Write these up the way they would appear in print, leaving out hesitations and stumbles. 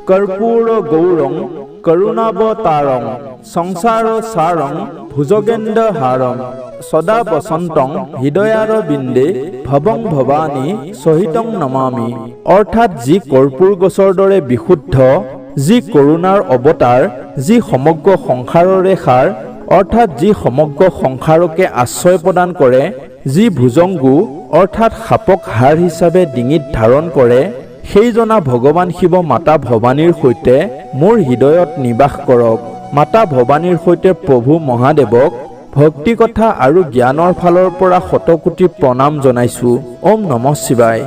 कर्पूर गौरं करुणावतारं संसार सारं भुजगेन्द्र हारं सदा बसन्तं हृदयारविन्दे भवं भवानी सहितं नमामि। अर्थात जी कर्पूर गछर दरे बिशुद्ध, जी करुणार अवतार, जी समग्र संसाररे सार, अर्थात जी समग्र संसारके आश्रय प्रदान करे, जी भुजंगु अर्थात सापक हार हिसापे डिঙিত धारण करे, সেইজনা भगवान शिव माता भवानीर सैते मोर हृदयत निवास करक। माता भवानीर सैते प्रभु महादेवक भक्ति कथा और ज्ञानर फाলৰ পৰা শতকোটি প্ৰণাম জনাইছো। ओम नमः शिवाय।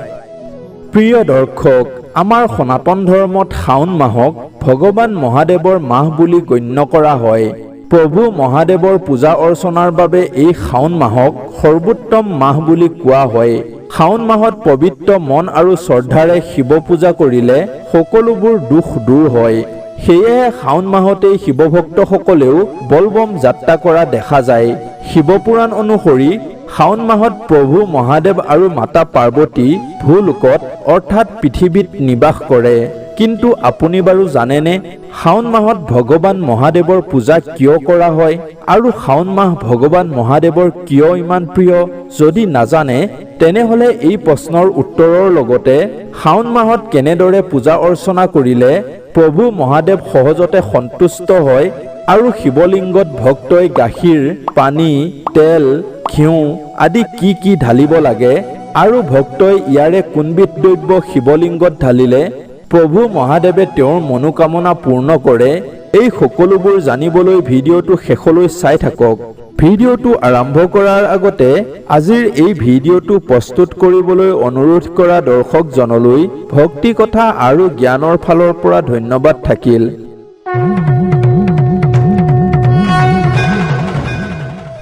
प्रिय दर्शक, आमार सनातन धर्मत शाওন माहक भगवान महादेवर माह बुली गण्य करा হয়। प्रभु महादेवर पूजा अर्चनार बारे এই শাওন माहक सर्वोत्तम माह बुली कोৱা হয়। শাওন माहत पवित्र मन और श्रद्धारे शिव पूजा करिले सकलोबुर दुख दूर হয়। সেয়েহে শাওন মাহতে শিৱভক্ত সকলেও বলবম যাত্ৰা কৰা দেখা যায়। শিৱপুৰাণ অনুসৰি শাওন মাহত প্ৰভু মহাদেৱ আৰু মাতা পাৰ্বতী ভূলোকত অৰ্থাৎ পৃথিৱীত নিবাস কৰে। কিন্তু আপুনি বাৰু জানেনে শাওন মাহত ভগৱান মহাদেৱৰ পূজা কিয় কৰা হয় আৰু শাওন মাহ ভগৱান মহাদেৱৰ কিয় ইমান প্ৰিয়? যদি নাজানে তেনেহলে এই প্ৰশ্নৰ উত্তৰৰ লগতে শাওন মাহত কেনেদৰে পূজা অৰ্চনা কৰিলে প্ৰভু মহাদেৱ সহজতে সন্তুষ্ট হয় আৰু শিৱলিংগত ভক্তই গাখীৰ, পানী, তেল, ঘিউ আদি কি ঢালিব লাগে আৰু ভক্তই ইয়াৰে কোনবিধ দ্ৰব্য শিৱলিংগত ঢালিলে প্ৰভু মহাদেৱে তেওঁৰ মনোকামনা পূৰ্ণ কৰে, এই সকলোবোৰ জানিবলৈ ভিডিঅ'টো শেষলৈ চাই থাকক। ভিডিঅ'টো আৰম্ভ কৰাৰ আগতে আজিৰ এই ভিডিঅ'টো প্ৰস্তুত কৰিবলৈ অনুৰোধ কৰা দৰ্শকজনলৈ ভক্তি কথা আৰু জ্ঞানৰ ফালৰ পৰা ধন্যবাদ থাকিল।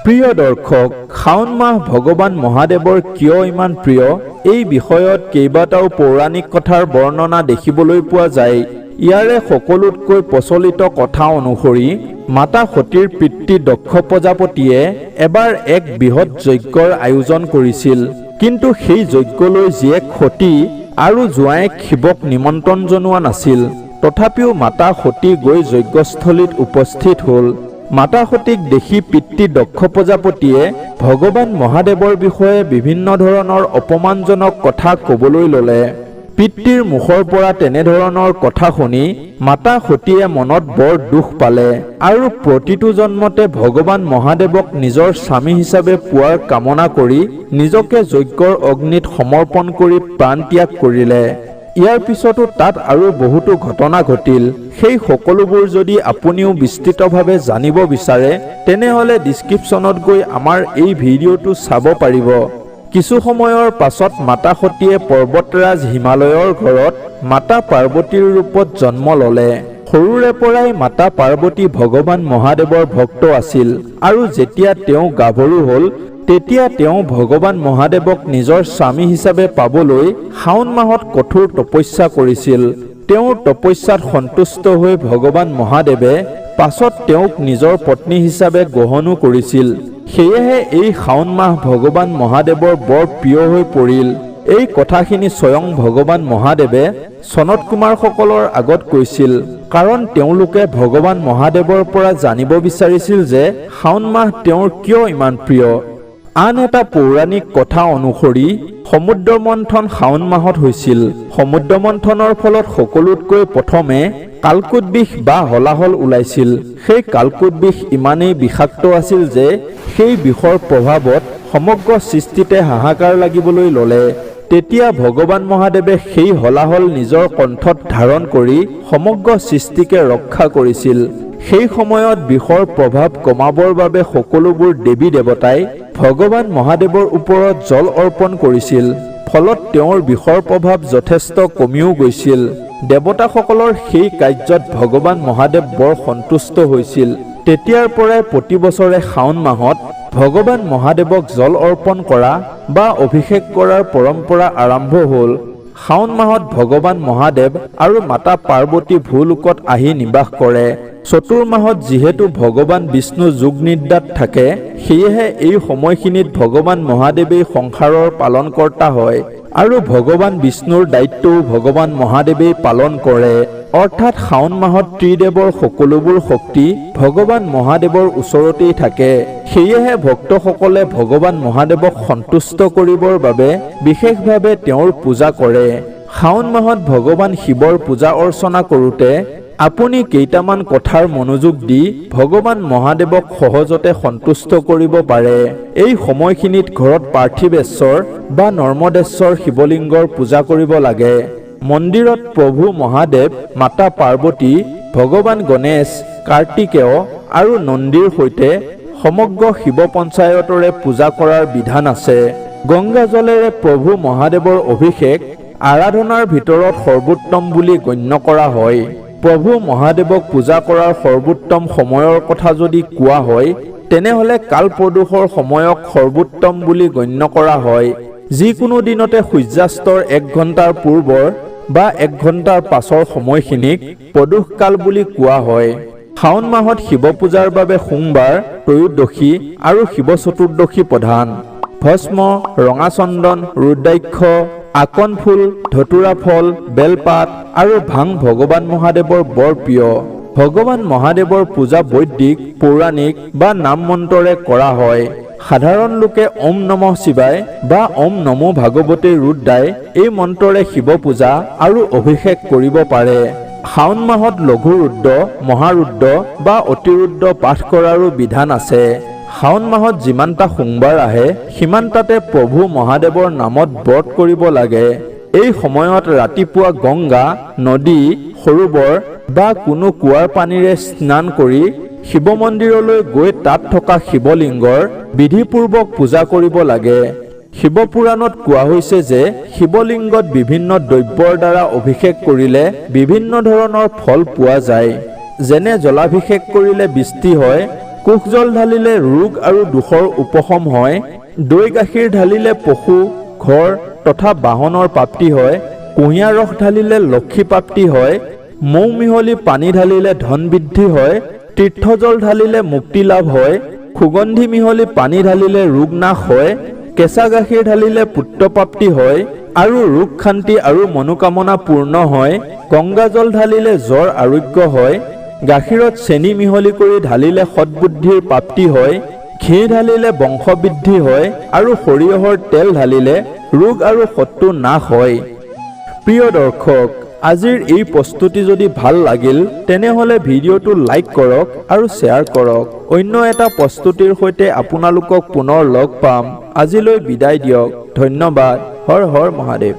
প্ৰিয় দৰ্শক, শাওন মাহ ভগৱান মহাদেৱৰ কিয় ইমান প্ৰিয় এই বিষয়ত কেইবাটাও পৌৰাণিক কথাৰ বৰ্ণনা দেখিবলৈ পোৱা যায়। ইয়াৰে সকলোতকৈ প্ৰচলিত কথা অনুসৰি মাতা সতীৰ পিতৃ দক্ষ প্ৰজাপতিয়ে এবাৰ এক বৃহৎ যজ্ঞৰ আয়োজন কৰিছিল। কিন্তু সেই যজ্ঞলৈ জীয়েক সতী আৰু জোঁৱায়েক শিৱক নিমন্ত্ৰণ জনোৱা নাছিল। তথাপিও মাতা সতী গৈ যজ্ঞস্থলীত উপস্থিত হ'ল। মাতা সতীক দেখি পিতৃ দক্ষ প্ৰজাপতিয়ে ভগৱান মহাদেৱৰ বিষয়ে বিভিন্ন ধৰণৰ অপমানজনক কথা ক'বলৈ ল'লে। পিতৃৰ মুখৰ পৰা তেনেধৰণৰ কথা শুনি মাতা সতীয়ে মনত বৰ দুখ পালে আৰু প্ৰতিটো জন্মতে ভগৱান মহাদেৱক নিজৰ স্বামী হিচাপে পোৱাৰ কামনা কৰি নিজকে যজ্ঞৰ অগ্নিত সমৰ্পণ কৰি প্ৰাণ ত্যাগ কৰিলে। ইয়াৰ পিছতো তাত আৰু বহুতো ঘটনা ঘটিল। সেই সকলোবোৰ যদি আপুনিও বিস্তৃতভাৱে জানিব বিচাৰে তেনেহলে ডিছক্ৰিপশ্যনত গৈ আমাৰ এই ভিডিঅ'টো চাব পাৰিব। কিছু সময়ৰ পাছত মাতা সতীয়ে পৰ্বতৰাজ হিমালয়ৰ ঘৰত মাতা পাৰ্বতীৰ ৰূপত জন্ম ল'লে। সৰুৰে পৰাই মাতা পাৰ্বতী ভগৱান মহাদেৱৰ ভক্ত আছিল আৰু যেতিয়া তেওঁ গাভৰু হ'ল তেতিয়া তেওঁ ভগৱান মহাদেৱক নিজৰ স্বামী হিচাপে পাবলৈ শাওন মাহত কঠোৰ তপস্যা কৰিছিল। তেওঁৰ তপস্যাত সন্তুষ্ট হৈ ভগৱান মহাদেৱে পাছত তেওঁক নিজৰ পত্নী হিচাপে গ্ৰহণো কৰিছিল। সেয়েহে এই শাওন মাহ ভগৱান মহাদেৱৰ বৰ প্ৰিয় হৈ পৰিল। এই কথাখিনি স্বয়ং ভগৱান মহাদেৱে সনত কুমাৰসকলৰ আগত কৈছিল, কাৰণ তেওঁলোকে ভগৱান মহাদেৱৰ পৰা জানিব বিচাৰিছিল যে শাওন মাহ তেওঁৰ কিয় ইমান প্ৰিয়। আন এটা পৌৰাণিক কথা অনুসৰি সমুদ্ৰ মন্থন শাওন মাহত হৈছিল। সমুদ্ৰ মন্থনৰ ফলত সকলোতকৈ প্ৰথমে কালকুট বিষ বা হলাহল ওলাইছিল। সেই কালকুট বিষ ইমানেই বিষাক্ত আছিল যে সেই বিষৰ প্ৰভাৱত সমগ্ৰ সৃষ্টিতে হাহাকাৰ লাগিবলৈ ল'লে। তেতিয়া ভগৱান মহাদেৱে সেই হলাহল নিজৰ কণ্ঠত ধাৰণ কৰি সমগ্ৰ সৃষ্টিকে ৰক্ষা কৰিছিল। সেই সময়ত বিষৰ প্ৰভাৱ কমাবৰ বাবে সকলোবোৰ দেৱী দেৱতাই ভগৱান মহাদেৱৰ ওপৰত জল অৰ্পণ কৰিছিল। ফলত তেওঁৰ বিষৰ প্ৰভাৱ যথেষ্ট কমিও গৈছিল। দেৱতাসকলৰ সেই কাৰ্যত ভগৱান মহাদেৱ বৰ সন্তুষ্ট হৈছিল। তেতিয়াৰ পৰাই প্ৰতি বছৰে শাওন মাহত ভগৱান মহাদেৱক জল অৰ্পণ কৰা বা অভিষেক কৰাৰ পৰম্পৰা আৰম্ভ হ'ল। শাওন মাহত ভগৱান মহাদেৱ আৰু মাতা পাৰ্বতী ভূলোকত আহি নিবাস কৰে। চতুৰ্মাহত যিহেতু ভগৱান বিষ্ণু যোগ নিদ্ৰাত থাকে, সেয়েহে এই সময়খিনিত ভগৱান মহাদেৱেই সংসাৰৰ পালনকৰ্তা হয় আৰু ভগৱান বিষ্ণুৰ দায়িত্বও ভগৱান মহাদেৱেই পালন কৰে। অৰ্থাৎ শাওণ মাহত ত্ৰিদেৱৰ সকলোবোৰ শক্তি ভগৱান মহাদেৱৰ ওচৰতেই থাকে। সেয়েহে ভক্তসকলে ভগৱান মহাদেৱক সন্তুষ্ট কৰিবৰ বাবে বিশেষভাৱে তেওঁৰ পূজা কৰে। শাওণ মাহত ভগৱান শিৱৰ পূজা অৰ্চনা কৰোঁতে আপুনি কেইটামান কথাৰ মনোযোগ দি ভগৱান মহাদেৱক সহজতে সন্তুষ্ট কৰিব পাৰে। এই সময়খিনিত ঘৰত পাৰ্থিৱেশ্বৰ বা নৰ্মদেশ্বৰ শিৱলিংগৰ পূজা কৰিব লাগে। মন্দিৰত প্ৰভু মহাদেৱ, মাতা পাৰ্বতী, ভগৱান গণেশ, কাৰ্তিকেয় আৰু নন্দীৰ সৈতে সমগ্ৰ শিৱ পঞ্চায়তৰে পূজা কৰাৰ বিধান আছে। গংগা জলেৰে প্ৰভু মহাদেৱৰ অভিষেক আৰাধনাৰ ভিতৰত সৰ্বোত্তম বুলি গণ্য কৰা হয়। প্ৰভু মহাদেৱক পূজা কৰাৰ সৰ্বোত্তম সময়ৰ কথা যদি কোৱা হয় তেনেহলে কালপ্ৰদোষৰ সময়ক সৰ্বোত্তম বুলি গণ্য কৰা হয়। যিকোনো দিনতে সূৰ্যাস্তৰ 1 ঘণ্টাৰ পূৰ্বৰ বা 1 ঘণ্টাৰ পাছৰ সময়খিনিক প্ৰদোষকাল বুলি কোৱা হয়। শাওণ মাহত শিৱ পূজাৰ বাবে সোমবাৰ, ত্ৰয়োদশী আৰু শিৱ চতুৰ্দশী প্ৰধান। ভস্ম, ৰঙা চন্দন, ৰুদ্ৰাক্ষ, আকন ফুল, ধতুৰা ফল, বেলপাত আৰু ভাং ভগৱান মহাদেৱৰ বৰ প্ৰিয়। ভগৱান মহাদেৱৰ পূজা বৈদিক, পৌৰাণিক বা নাম মন্ত্ৰৰে কৰা হয়। সাধাৰণ লোকে ওম নমঃ শিৱায় বা ওম নমো ভাগৱতে ৰুদ্ৰাই এই মন্ত্ৰৰে শিৱ পূজা আৰু অভিষেক কৰিব পাৰে। শাওণ মাহত লঘু ৰুদ্ৰ, মহাৰুদ্ৰ বা অতিৰুদ্ৰ পাঠ কৰাৰো বিধান আছে। শাওণ মাহত যিমানটা সোমবাৰ আহে সিমানটাতে প্ৰভু মহাদেৱৰ নামত ব্ৰত কৰিব লাগে। এই সময়ত ৰাতিপুৱা গংগা, নদী, সৰোবৰ বা কোনো কুঁৱাৰ পানীৰে স্নান কৰি শিৱ মন্দিৰলৈ গৈ তাত থকা শিৱলিংগৰ বিধিপূৰ্বক পূজা কৰিব লাগে। শিৱ পুৰাণত কোৱা হৈছে যে শিৱলিংগত বিভিন্ন দ্ৰব্যৰ দ্বাৰা অভিষেক কৰিলে বিভিন্ন ধৰণৰ ফল পোৱা যায়। যেনে জলাভিষেক কৰিলে বৃষ্টি হয়, কুশ জল ঢালিলে ৰোগ আৰু দোষৰ উপশম হয়, দৈ গাখীৰ ঢালিলে পশু, ঘৰ তথা বাহনৰ প্ৰাপ্তি হয়, কুঁহিয়াৰ ৰস ঢালিলে লক্ষী প্ৰাপ্তি হয়, মৌ মিহলি পানী ঢালিলে ধন বৃদ্ধি হয়, তীৰ্থজল ঢালিলে মুক্তি লাভ হয়, সুগন্ধি মিহলি পানী ঢালিলে ৰোগ নাশ হয়, কেঁচা গাখীৰ ঢালিলে পুত্ৰপ্ৰাপ্তি হয় আৰু ৰোগ শান্তি আৰু মনোকামনা পূৰ্ণ হয়, গংগাজল ঢালিলে জ্বৰ আৰোগ্য হয়, গাখীৰত চেনি মিহলি কৰি ঢালিলে সৎবুদ্ধিৰ প্ৰাপ্তি হয়, ঘি ঢালিলে বংশবৃদ্ধি হয় আৰু সৰিয়হৰ তেল ঢালিলে ৰোগ আৰু শত্ৰু নাশ হয়। প্ৰিয় দৰ্শক, আজিৰ এই প্ৰস্তুতি যদি ভাল লাগিল তেনেহলে ভিডিঅ'টো লাইক কৰক আৰু শ্বেয়াৰ কৰক। অন্য এটা প্ৰস্তুতিৰ সৈতে আপোনালোকক পুনৰ লগ পাম। আজিলৈ বিদায় দিয়ক। ধন্যবাদ। হৰ হৰ মহাদেৱ।